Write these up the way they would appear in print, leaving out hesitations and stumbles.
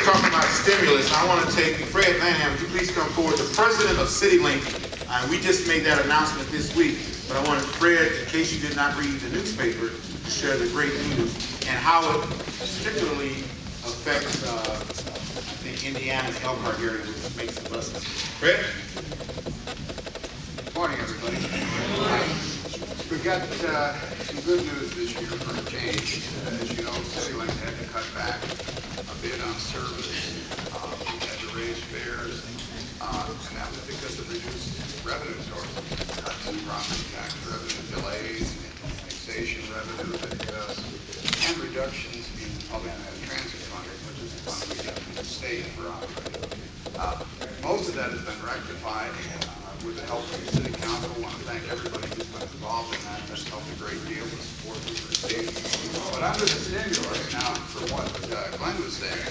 talking about stimulus, I want to take Fred Lanahan. Would you please come forward? The president of Citilink. We just made that announcement this week, but I wanted Fred, in case you did not read the newspaper, to share the great news and how it particularly affects, I think, Indiana's Elkhart area, which makes the buses. Fred? Good morning, everybody. We've got some good news this year for a change. As you know, Citilink had to cut back a bit on service. We had to raise fares, and that was because of reduced revenue sources, cuts in property tax revenue, delays in taxation revenue that hit us, and reductions in public transit funding, which is the fund we get from the state for operating. Most of that has been rectified with the help of the City Council. I want to thank everybody who's been involved in that. That's helped a great deal with support we've received. But under the stimulus, now for what Glenn was saying,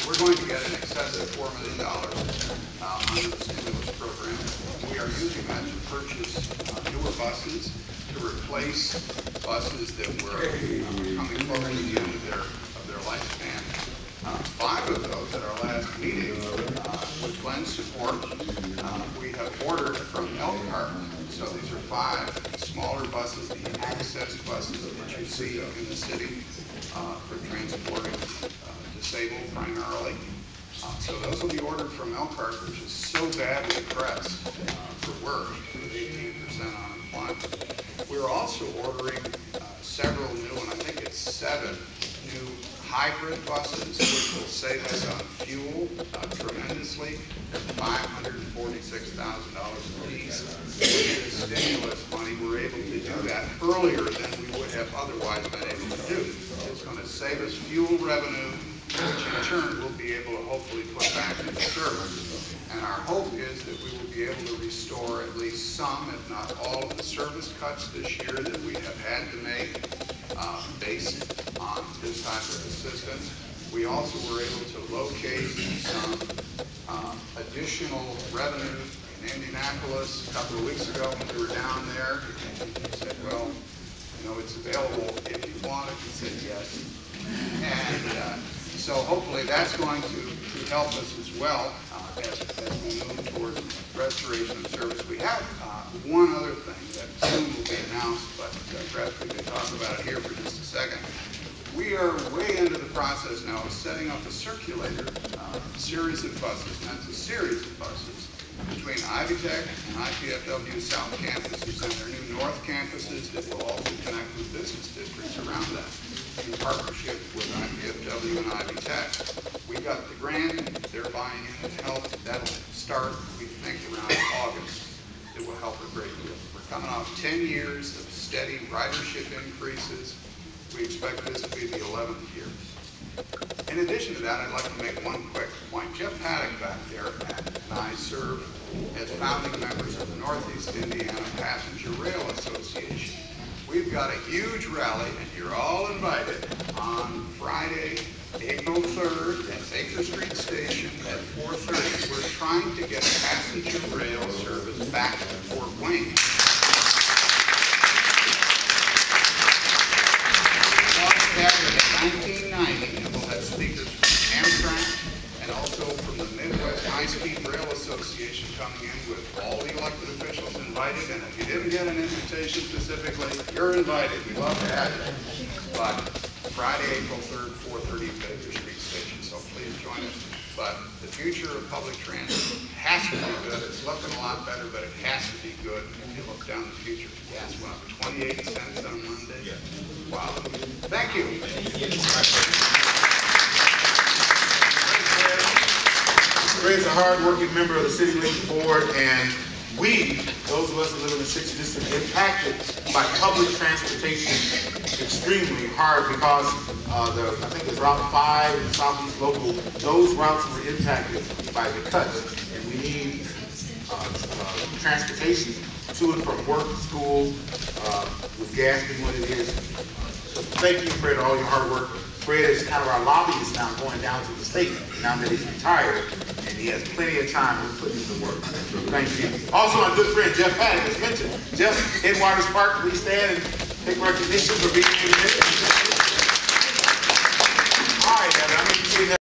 we're going to get an excess of $4 million under the stimulus program. We are using that to purchase newer buses to replace buses that were coming close to the end of their lifespan. 5 of those at our last meeting, with Glenn's support, we have ordered from Elkhart. So these are 5 smaller buses, the access buses that you see in the city for transporting disabled primarily. So those will be ordered from Elkhart, which is so badly pressed for work, with 18% unemployment. We're also ordering several new, and I think it's 7 new hybrid buses, which will save us on fuel tremendously. They're $546,000 a piece. With the stimulus money, we're able to do that earlier than we would have otherwise been able to do. It's going to save us fuel revenue, which in turn we'll be able to hopefully put back into service. And our hope is that we will be able to restore at least some, if not all, of the service cuts this year that we have had to make based on this type of assistance. We also were able to locate some additional revenue in Indianapolis a couple of weeks ago when we were down there. And he said, well, you know, it's available if you want it. He said yes. And so hopefully that's going to help us as well as we move towards restoration of service. We have one other thing that soon will be announced, but perhaps we can talk about it here for just a second. We are way into the process now of setting up a circulator series of buses, and it's a series of buses between Ivy Tech and IPFW South campuses and their new North campuses that will also connect with business districts around that in partnership with IPFW and Ivy Tech. We got the grant, they're buying in to help. That'll start, we think, around August. It will help a great deal. We're coming off 10 years of steady ridership increases. We expect this to be the 11th year. In addition to that, I'd like to make one quick point. Geoff Paddock back there and I serve as founding members of the Northeast Indiana Passenger Rail Association. We've got a huge rally, and you're all invited, on Friday, April 3rd at Baker Street Station at 4:30. We're trying to get passenger rail service back to Fort Wayne. We launched in 1990, and we'll have speakers from Amtrak and also from the Midwest High-Speed Rail Association coming in with all the elected officials invited. And if you didn't get an invitation specifically, you're invited. We'd love to have you. But Friday, April 3rd, 4:30 at Baker Street Station, so please join us. But the future of public transit has to be good. It's looking a lot better, but it has to be good. If you look down the future, gas went up 28 cents on Monday. Wow. Thank you. Fred's a hard-working member of the Citilink board, and we, those of us who live in the 6th district, impacted by public transportation extremely hard because I think it's Route 5 and Southeast Local, those routes were impacted by the cuts, and we need transportation to and from work, school, with gas being what it is. So thank you, Fred, for all your hard work. Fred is kind of our lobbyist now, going down to the state now that he's retired, and he has plenty of time to put into work. So thank you. Also, my good friend Geoff Paddock, as mentioned. Geoff, Headwaters Park, please stand and take recognition for being here today.